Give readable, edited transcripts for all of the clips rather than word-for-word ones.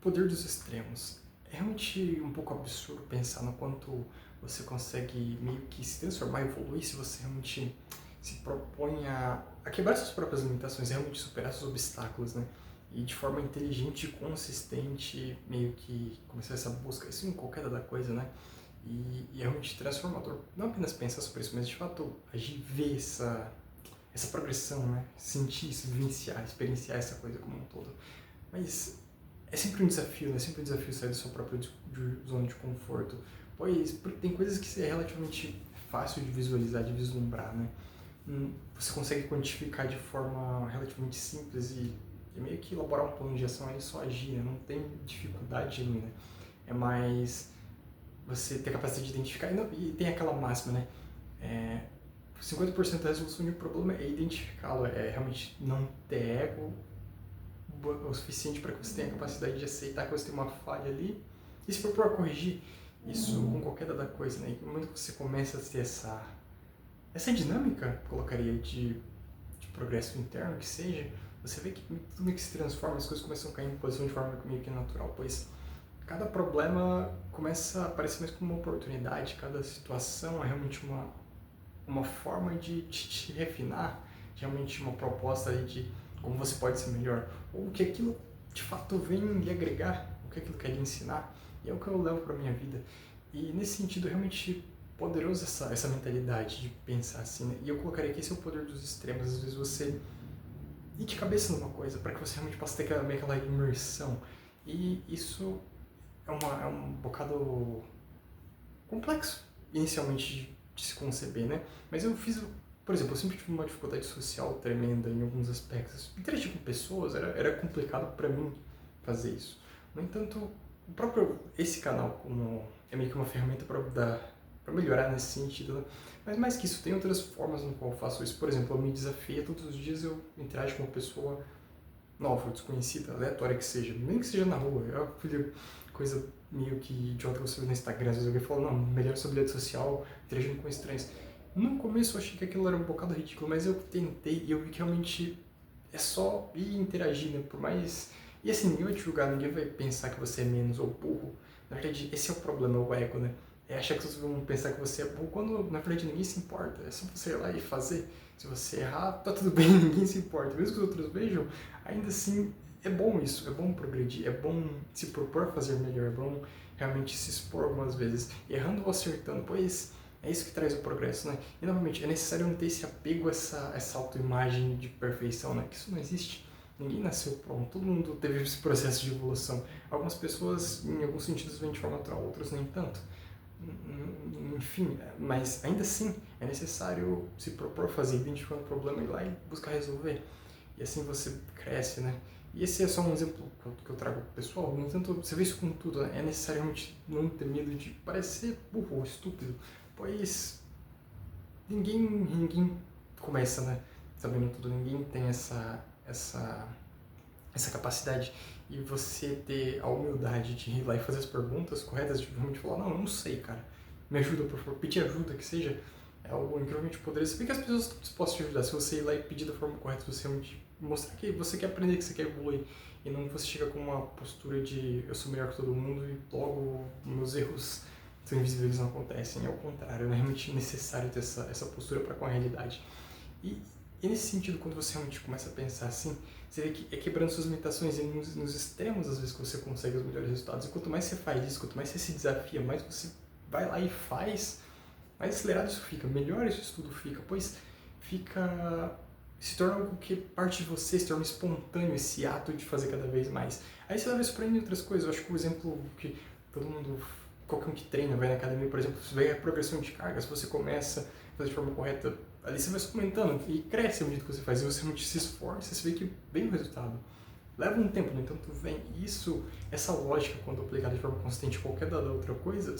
Poder dos extremos. É realmente um pouco absurdo pensar no quanto você consegue meio que se transformar, evoluir, se você realmente se propõe a quebrar suas próprias limitações, realmente superar seus obstáculos, né? E de forma inteligente e consistente, meio que começar essa busca, isso em qualquer da coisa, né? E é realmente transformador. Não apenas pensar sobre isso, mas de fato agir, ver essa progressão, né? Sentir isso, vivenciar, experienciar essa coisa como um todo. Mas é sempre um desafio, né? É sempre um desafio sair da sua própria zona de conforto. Pois porque tem coisas que é relativamente fácil de visualizar, de vislumbrar, né? Você consegue quantificar de forma relativamente simples e meio que elaborar um plano de ação aí só agir, né? Não tem dificuldade ainda. É mais você ter a capacidade de identificar. E tem aquela máxima, né? É, 50% da resolução de um problema é identificá-lo, é realmente não ter ego o suficiente para que você tenha a capacidade de aceitar que você tem uma falha ali e se propor a corrigir isso com qualquer da coisa, né? E no momento que você começa a ter essa dinâmica, colocaria, de progresso interno, que seja, você vê que tudo meio que se transforma, as coisas começam a cair em posição de forma meio que natural, pois cada problema começa a aparecer mais como uma oportunidade, cada situação é realmente uma forma de te refinar, realmente uma proposta aí de como você pode ser melhor, ou o que aquilo de fato vem lhe agregar, o que aquilo quer lhe ensinar, e é o que eu levo para minha vida. E nesse sentido, é realmente poderoso essa mentalidade de pensar assim, né? E eu colocaria que esse é o poder dos extremos, às vezes você ir de cabeça numa coisa, para que você realmente possa ter aquela imersão, e isso é um bocado complexo, inicialmente, de se conceber, né? Mas eu fiz, por exemplo, eu sempre tive uma dificuldade social tremenda em alguns aspectos. Interagir com pessoas era complicado para mim fazer isso. No entanto, esse canal como é meio que uma ferramenta para melhorar nesse sentido, né? Mas mais que isso, tem outras formas no qual eu faço isso. Por exemplo, eu me desafio todos os dias, eu interajo com uma pessoa nova, desconhecida, aleatória que seja, nem que seja na rua. Eu filho coisa meio que idiota que você vê no Instagram, às vezes alguém fala, não, melhor sobre rede social, interagindo com estranhos. No começo eu achei que aquilo era um bocado ridículo, mas eu tentei e eu vi que realmente é só ir interagir, né? Por mais. E assim, ninguém vai te julgar, ninguém vai pensar que você é menos ou burro. Na verdade, esse é o problema, o ego, né? É achar que vocês vão pensar que você é burro quando na verdade ninguém se importa. É só você ir lá e fazer. Se você errar, tá tudo bem, ninguém se importa. Mesmo que os outros vejam, ainda assim é bom isso, é bom progredir, é bom se propor a fazer melhor, é bom realmente se expor algumas vezes, errando ou acertando, pois é isso que traz o progresso, né? E novamente, é necessário não ter esse apego a essa autoimagem de perfeição, né? Que isso não existe. Ninguém nasceu pronto, todo mundo teve esse processo de evolução. Algumas pessoas, em alguns sentidos, vêm de forma natural, outras nem tanto. Enfim, mas ainda assim é necessário se propor fazer, identificar um problema e ir lá e buscar resolver. E assim você cresce, né? E esse é só um exemplo que eu trago pessoal. No entanto, você vê isso com tudo, né? É necessariamente não ter medo de parecer burro ou estúpido, pois ninguém começa, né? Sabendo tudo, ninguém tem essa capacidade. E você ter a humildade de ir lá e fazer as perguntas corretas, de realmente falar, não, eu não sei, cara, me ajuda, por favor, pedir ajuda, que seja, é algo incrivelmente poderoso. Você vê que as pessoas estão dispostas a te ajudar, se você ir lá e pedir da forma correta, se você realmente mostrar que você quer aprender, que você quer evoluir, e não você chega com uma postura de eu sou melhor que todo mundo e logo meus erros são invisíveis, não acontecem. É o contrário, é realmente necessário ter essa postura para com a realidade. E, e nesse sentido, quando você realmente começa a pensar assim, você vê que é quebrando suas limitações e nos extremos, às vezes, que você consegue os melhores resultados. E quanto mais você faz isso, quanto mais você se desafia, mais você vai lá e faz, mais acelerado isso fica, melhor isso tudo fica, pois se torna algo que parte de você, se torna espontâneo esse ato de fazer cada vez mais. Aí você leva isso para outras coisas. Eu acho que o exemplo que todo mundo, qualquer um que treina, vai na academia, por exemplo, você vê a progressão de carga, se você começa a fazer de forma correta, ali você vai só aumentando e cresce à medida que você faz, e você realmente se esforça, você vê que vem o resultado. Leva um tempo, no entanto, vem. Isso, essa lógica, quando aplicada de forma consistente em qualquer da outra coisa,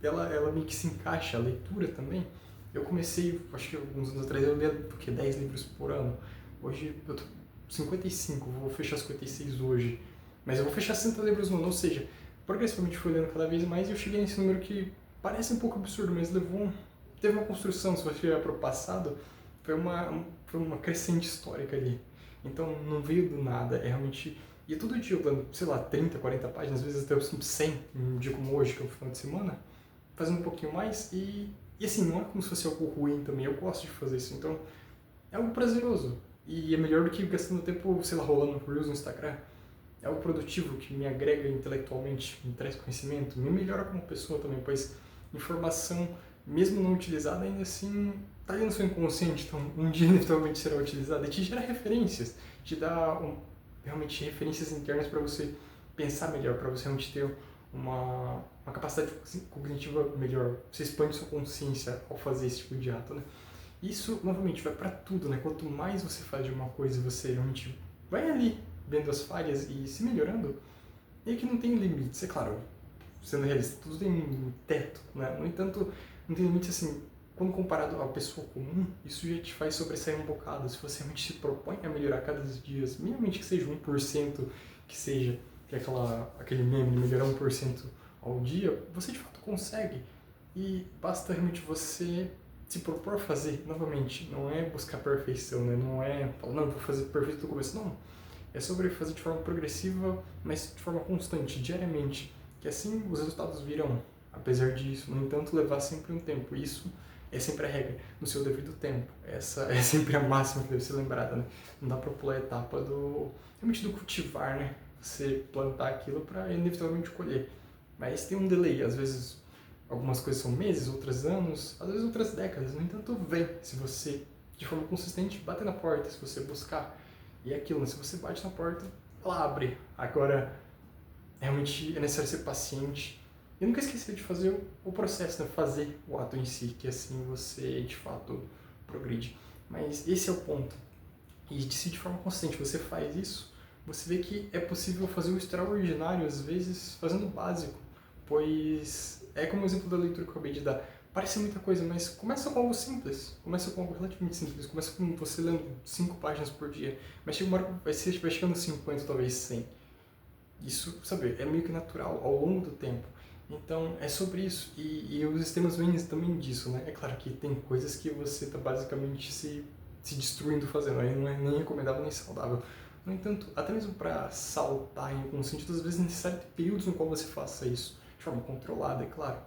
ela meio que se encaixa, a leitura também. Eu comecei, acho que alguns anos atrás, eu lia, 10 livros por ano. Hoje eu tô 55, vou fechar 56 hoje. Mas eu vou fechar 60 livros no ano, ou seja, progressivamente fui lendo cada vez mais e eu cheguei nesse número que parece um pouco absurdo, mas teve uma construção. Se você olhar para o passado, foi uma crescente histórica ali. Então não veio do nada, é realmente E todo dia eu dando, sei lá, 30, 40 páginas, às vezes até 100, um dia como hoje, que é o final de semana, fazendo um pouquinho mais e assim, não é como se fosse algo ruim também, eu gosto de fazer isso, então é algo prazeroso. E é melhor do que gastando tempo, sei lá, rolando Reels no Instagram. É algo produtivo que me agrega intelectualmente, me traz conhecimento, me melhora como pessoa também, pois informação, mesmo não utilizada, ainda assim está ali no seu inconsciente, então um dia inevitavelmente será utilizada e te gera referências, te dá realmente referências internas para você pensar melhor, para você realmente ter uma capacidade cognitiva melhor. Você expande sua consciência ao fazer esse tipo de ato, né? Isso, novamente, vai para tudo, né? Quanto mais você faz de uma coisa e você realmente vai ali vendo as falhas e se melhorando, e que não tem limites, é claro, sendo realista, tudo tem um teto, né? No entanto, não tem limites assim, quando comparado à pessoa comum, isso já te faz sobressair um bocado. Se você realmente se propõe a melhorar cada dia, minimamente que seja 1%, que seja que é aquele meme de melhorar 1% ao dia, você de fato consegue. E basta realmente você se propor a fazer, novamente, não é buscar perfeição, né? Não é falar, não, vou fazer perfeito do começo, não. É sobre fazer de forma progressiva, mas de forma constante, diariamente, que assim os resultados virão. Apesar disso, no entanto, levar sempre um tempo. Isso é sempre a regra, no seu devido tempo. Essa é sempre a máxima que deve ser lembrada, né? Não dá para pular a etapa realmente do cultivar, né? Você plantar aquilo para inevitavelmente colher. Mas tem um delay, às vezes algumas coisas são meses, outras anos, às vezes outras décadas. No entanto, vem se você, de forma consistente, bater na porta, se você buscar. E é aquilo, né? Se você bate na porta, ela abre. Agora, realmente é necessário ser paciente. E nunca esquecer de fazer o processo, né? Fazer o ato em si, que assim você, de fato, progride. Mas esse é o ponto. E se de forma consistente você faz isso, você vê que é possível fazer o extraordinário, às vezes, fazendo o básico. Pois é como o exemplo da leitura que eu acabei de dar. Parece muita coisa, mas começa com algo simples. Começa com algo relativamente simples. Começa com você lendo 5 páginas por dia. Mas chega uma hora que vai chegando a 50, talvez 100. Isso, sabe, é meio que natural ao longo do tempo. Então, é sobre isso. E os sistemas vêm também disso, né? É claro que tem coisas que você está basicamente se destruindo fazendo. Aí não é nem recomendável nem saudável. No entanto, até mesmo para saltar em algum sentido, às vezes é necessário ter períodos no qual você faça isso. De forma controlada, é claro.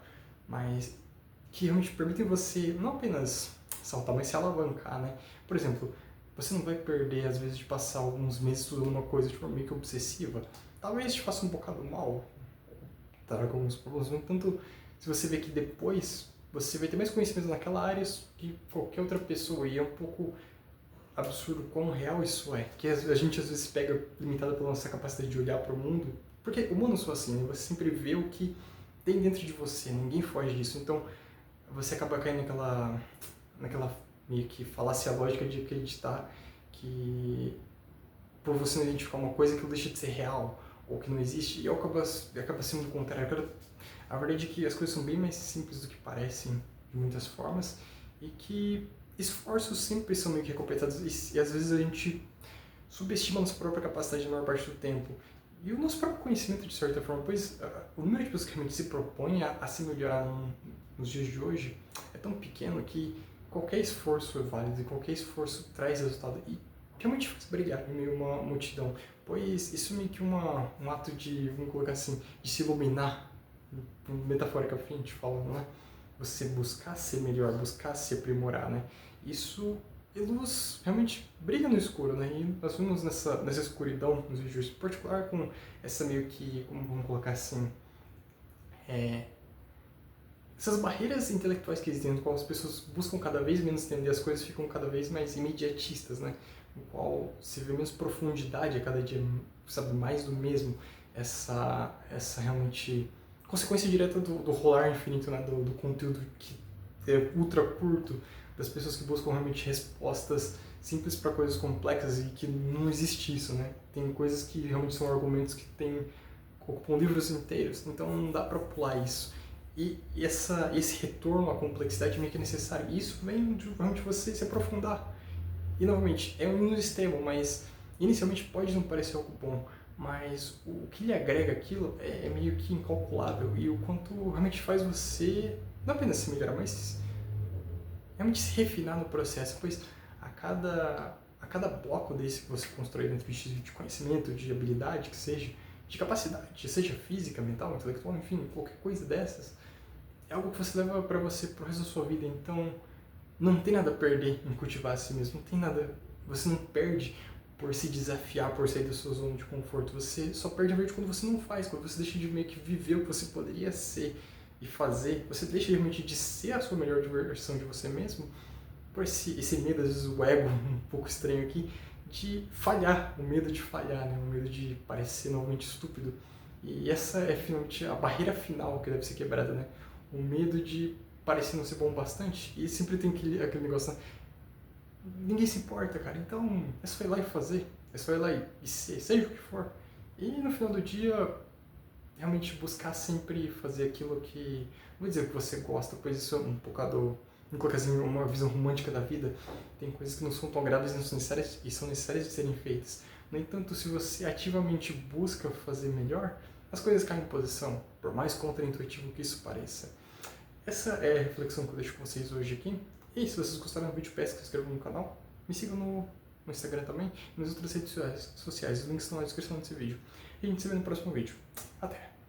Mas que realmente permitem você não apenas saltar, mas se alavancar, né? Por exemplo, você não vai perder, às vezes, de passar alguns meses estudando uma coisa de forma meio que obsessiva. Talvez te faça um bocado mal, tá, com alguns problemas. No entanto, se você vê que depois você vai ter mais conhecimento naquela área que qualquer outra pessoa, e é um pouco absurdo quão real isso é, que a gente às vezes pega limitada pela nossa capacidade de olhar para o mundo, porque o mundo só assim, né? Você sempre vê o que tem dentro de você, ninguém foge disso, então você acaba caindo naquela meio que falácia lógica de acreditar que por você não identificar uma coisa que deixa de ser real ou que não existe, e acaba sendo o contrário. A verdade é que as coisas são bem mais simples do que parecem de muitas formas e que esforços sempre são meio que recompensados e às vezes a gente subestima a nossa própria capacidade na maior parte do tempo. E o nosso próprio conhecimento, de certa forma, pois o número de pessoas que realmente se propõe a se melhorar nos dias de hoje é tão pequeno que qualquer esforço é válido e qualquer esforço traz resultado e realmente faz brilhar em meio a uma multidão. Pois isso é meio que um ato de, vamos colocar assim, de se iluminar, metaforicamente falando, né? Você buscar ser melhor, buscar se aprimorar, né? Isso e luz realmente brilha no escuro, né? E nós vimos nessa escuridão nos vídeos, em particular com essa meio que, como vamos colocar assim, essas barreiras intelectuais que existem, no qual as pessoas buscam cada vez menos entender as coisas, ficam cada vez mais imediatistas, né? No qual se vê menos profundidade a cada dia, sabe, mais do mesmo, essa realmente consequência direta do rolar infinito, né? Do conteúdo que é ultra curto, das pessoas que buscam realmente respostas simples para coisas complexas e que não existe isso, né? Tem coisas que realmente são argumentos que ocupam livros inteiros, então não dá para pular isso. E esse retorno à complexidade meio que é necessário. Isso vem de realmente você se aprofundar. E novamente, é um extremo, mas inicialmente pode não parecer algo bom, mas o que lhe agrega aquilo é meio que incalculável e o quanto realmente faz você não apenas se melhorar, mas realmente se refinar no processo, pois a cada a cada bloco desse que você constrói dentro de conhecimento, de habilidade, que seja, de capacidade, seja física, mental, intelectual, enfim, qualquer coisa dessas, é algo que você leva para você pro resto da sua vida. Então, não tem nada a perder em cultivar a si mesmo, não tem nada, você não perde por se desafiar, por sair da sua zona de conforto. Você só perde a vez quando você não faz, quando você deixa de meio que viver o que você poderia ser e fazer. Você deixa realmente de ser a sua melhor versão de você mesmo por esse medo, às vezes o ego um pouco estranho aqui, de falhar, o medo de falhar, né? O medo de parecer novamente estúpido. E essa é finalmente a barreira final que deve ser quebrada, né? O medo de parecer não ser bom bastante. E sempre tem aquele negócio, né? Ninguém se importa, cara. Então é só ir lá e fazer. É só ir lá e ser, seja o que for. E no final do dia, realmente buscar sempre fazer aquilo que, não vou dizer que você gosta, pois isso é um bocado, não colocar assim, uma visão romântica da vida. Tem coisas que não são tão agradáveis e são necessárias de serem feitas. No entanto, se você ativamente busca fazer melhor, as coisas caem em posição, por mais contraintuitivo que isso pareça. Essa é a reflexão que eu deixo com vocês hoje aqui. E se vocês gostaram do vídeo, peço que se inscrevam no canal. Me sigam no Instagram também e nas outras redes sociais. Os links estão na descrição desse vídeo. E a gente se vê no próximo vídeo. Até!